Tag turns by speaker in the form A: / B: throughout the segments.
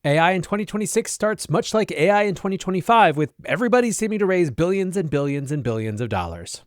A: AI in 2026 starts much like AI in 2025, with everybody seeming to raise billions and billions and billions of dollars.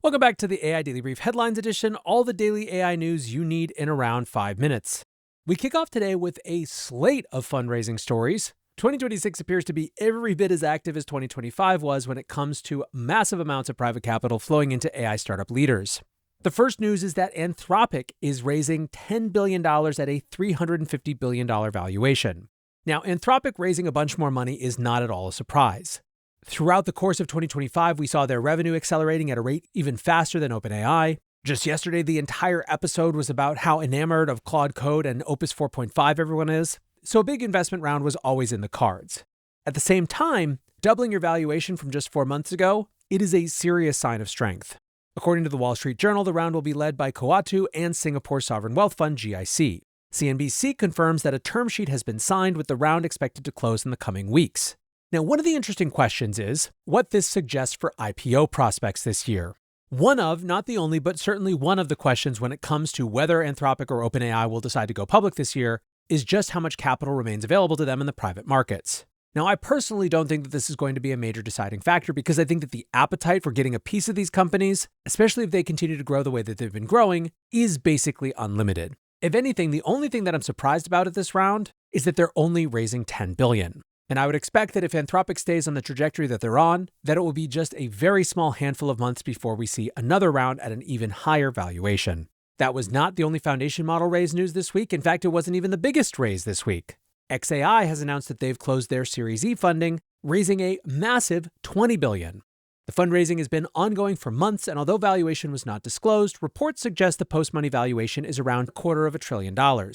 A: Welcome back to the AI Daily Brief Headlines Edition, all the daily AI news you need in around 5 minutes. We kick off today with a slate of fundraising stories. 2026 appears to be every bit as active as 2025 was when it comes to massive amounts of private capital flowing into AI startup leaders. The first news is that Anthropic is raising $10 billion at a $350 billion valuation. Now, Anthropic raising a bunch more money is not at all a surprise. Throughout the course of 2025, we saw their revenue accelerating at a rate even faster than OpenAI. Just yesterday, the entire episode was about how enamored of Claude Code and Opus 4.5 everyone is, so a big investment round was always in the cards. At the same time, doubling your valuation from just 4 months ago, it is a serious sign of strength. According to the Wall Street Journal, the round will be led by Coatue and Singapore Sovereign Wealth Fund GIC. CNBC confirms that a term sheet has been signed with the round expected to close in the coming weeks. Now, one of the interesting questions is what this suggests for IPO prospects this year. One of, not the only, but certainly one of the questions when it comes to whether Anthropic or OpenAI will decide to go public this year is just how much capital remains available to them in the private markets. Now, I personally don't think that this is going to be a major deciding factor because I think that the appetite for getting a piece of these companies, especially if they continue to grow the way that they've been growing, is basically unlimited. If anything, the only thing that I'm surprised about at this round is that they're only raising $10 billion. And I would expect that if Anthropic stays on the trajectory that they're on, that it will be just a very small handful of months before we see another round at an even higher valuation. That was not the only foundation model raise news this week. In fact, it wasn't even the biggest raise this week. xAI has announced that they've closed their Series E funding, raising a massive $20 billion. The fundraising has been ongoing for months, and although valuation was not disclosed, reports suggest the post-money valuation is around $250 billion.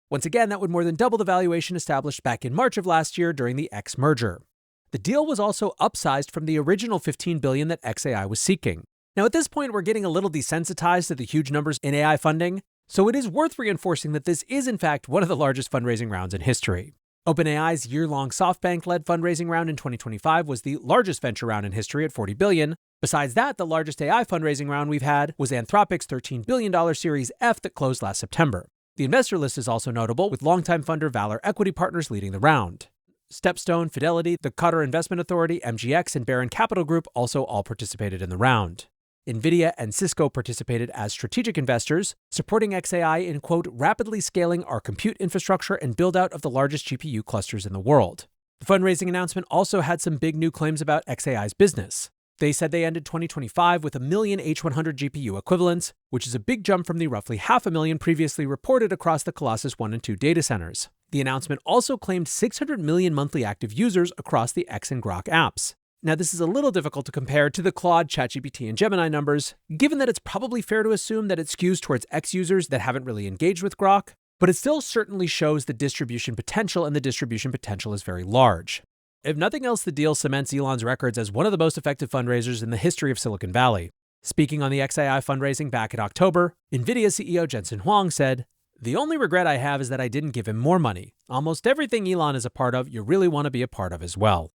A: Once again, that would more than double the valuation established back in March of last year during the X merger. The deal was also upsized from the original $15 billion that xAI was seeking. Now, at this point, we're getting a little desensitized to the huge numbers in AI funding, so it is worth reinforcing that this is in fact one of the largest fundraising rounds in history. OpenAI's year-long SoftBank-led fundraising round in 2025 was the largest venture round in history at $40 billion. Besides that, the largest AI fundraising round we've had was Anthropic's $13 billion Series F that closed last September. The investor list is also notable, with longtime funder Valor Equity Partners leading the round. StepStone, Fidelity, the Qatar Investment Authority, MGX, and Barron Capital Group also all participated in the round. Nvidia and Cisco participated as strategic investors, supporting xAI in, quote, rapidly scaling our compute infrastructure and build-out of the largest GPU clusters in the world. The fundraising announcement also had some big new claims about xAI's business. They said they ended 2025 with 1 million H100 GPU equivalents, which is a big jump from the roughly 500,000 previously reported across the Colossus 1 and 2 data centers. The announcement also claimed 600 million monthly active users across the X and Grok apps. Now, this is a little difficult to compare to the Claude, ChatGPT, and Gemini numbers, given that it's probably fair to assume that it skews towards X users that haven't really engaged with Grok, but it still certainly shows the distribution potential, and the distribution potential is very large. If nothing else, the deal cements Elon's records as one of the most effective fundraisers in the history of Silicon Valley. Speaking on the xAI fundraising back in October, Nvidia CEO Jensen Huang said, "The only regret I have is that I didn't give him more money. Almost everything Elon is a part of, you really want to be a part of as well."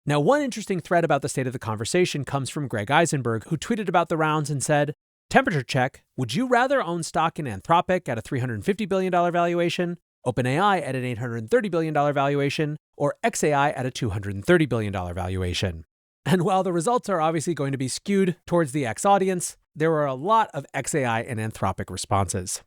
A: Now, one interesting thread about the state of the conversation comes from Greg Eisenberg, who tweeted about the rounds and said, "Temperature check, would you rather own stock in Anthropic at a $350 billion valuation, OpenAI at an $830 billion valuation, or xAI at a $230 billion valuation?" And while the results are obviously going to be skewed towards the X audience, there were a lot of xAI and Anthropic responses.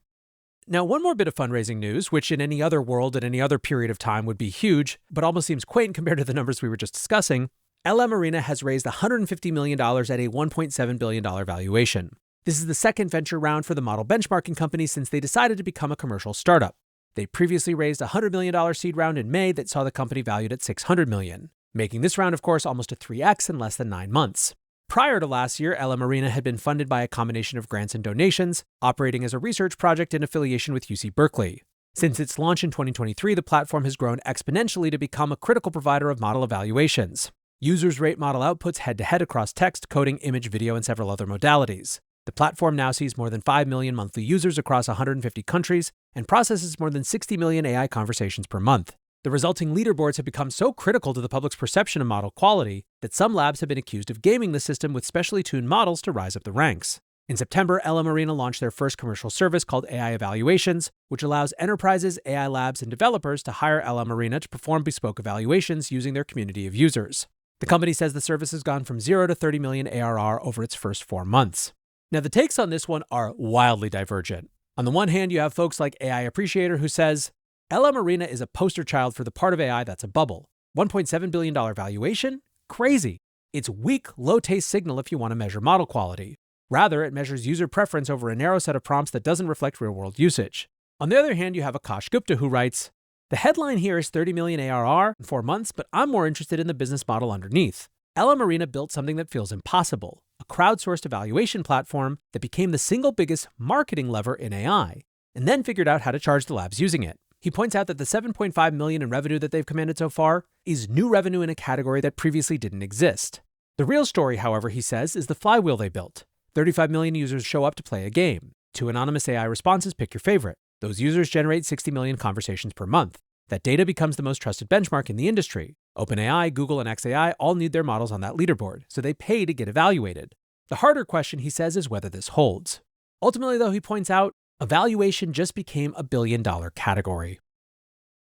A: Now, one more bit of fundraising news, which in any other world at any other period of time would be huge, but almost seems quaint compared to the numbers we were just discussing. LMArena has raised $150 million at a $1.7 billion valuation. This is the second venture round for the model benchmarking company since they decided to become a commercial startup. They previously raised a $100 million seed round in May that saw the company valued at $600 million, making this round, of course, almost a 3x in less than 9 months. Prior to last year, LMArena had been funded by a combination of grants and donations, operating as a research project in affiliation with UC Berkeley. Since its launch in 2023, the platform has grown exponentially to become a critical provider of model evaluations. Users rate model outputs head-to-head across text, coding, image, video, and several other modalities. The platform now sees more than 5 million monthly users across 150 countries and processes more than 60 million AI conversations per month. The resulting leaderboards have become so critical to the public's perception of model quality that some labs have been accused of gaming the system with specially tuned models to rise up the ranks. In September, LMArena launched their first commercial service called AI Evaluations, which allows enterprises, AI labs, and developers to hire LMArena to perform bespoke evaluations using their community of users. The company says the service has gone from 0 to 30 million ARR over its first 4 months. Now, the takes on this one are wildly divergent. On the one hand, you have folks like AI Appreciator who says, LMArena is a poster child for the part of AI that's a bubble. $1.7 billion valuation? Crazy. It's weak, low-taste signal if you want to measure model quality. Rather, it measures user preference over a narrow set of prompts that doesn't reflect real-world usage. On the other hand, you have Akash Gupta who writes, the headline here is 30 million ARR in 4 months, but I'm more interested in the business model underneath. LMArena built something that feels impossible, a crowdsourced evaluation platform that became the single biggest marketing lever in AI, and then figured out how to charge the labs using it. He points out that the $7.5 million in revenue that they've commanded so far is new revenue in a category that previously didn't exist. The real story, however, he says, is the flywheel they built. 35 million users show up to play a game. 2 anonymous AI responses pick your favorite. Those users generate 60 million conversations per month. That data becomes the most trusted benchmark in the industry. OpenAI, Google, and xAI all need their models on that leaderboard, so they pay to get evaluated. The harder question, he says, is whether this holds. Ultimately, though, he points out, evaluation just became a billion-dollar category.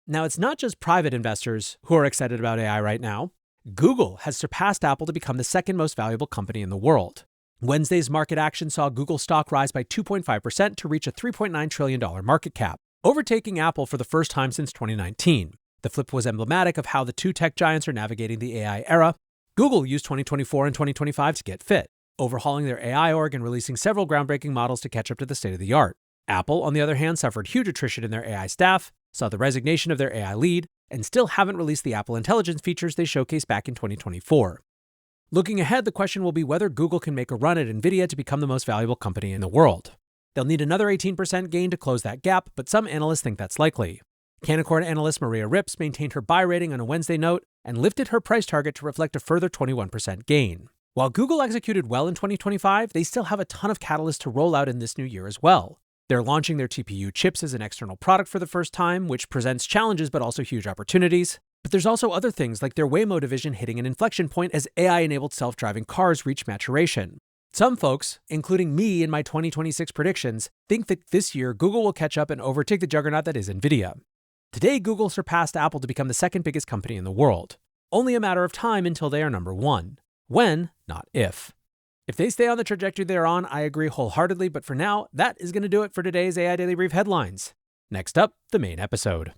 A: Now, it's not just private investors who are excited about AI right now. Google has surpassed Apple to become the second most valuable company in the world. Wednesday's market action saw Google stock rise by 2.5% to reach a $3.9 trillion market cap, overtaking Apple for the first time since 2019. The flip was emblematic of how the two tech giants are navigating the AI era. Google used 2024 and 2025 to get fit, overhauling their AI org and releasing several groundbreaking models to catch up to the state of the art. Apple, on the other hand, suffered huge attrition in their AI staff, saw the resignation of their AI lead, and still haven't released the Apple Intelligence features they showcased back in 2024. Looking ahead, the question will be whether Google can make a run at Nvidia to become the most valuable company in the world. They'll need another 18% gain to close that gap, but some analysts think that's likely. Canaccord analyst Maria Ripps maintained her buy rating on a Wednesday note and lifted her price target to reflect a further 21% gain. While Google executed well in 2025, they still have a ton of catalysts to roll out in this new year as well. They're launching their TPU chips as an external product for the first time, which presents challenges but also huge opportunities. But there's also other things like their Waymo division hitting an inflection point as AI-enabled self-driving cars reach maturation. Some folks, including me in my 2026 predictions, think that this year Google will catch up and overtake the juggernaut that is Nvidia. Today, Google surpassed Apple to become the second biggest company in the world. Only a matter of time until they are number one. When, not if. If they stay on the trajectory they're on, I agree wholeheartedly, but for now, that is going to do it for today's AI Daily Brief headlines. Next up, the main episode.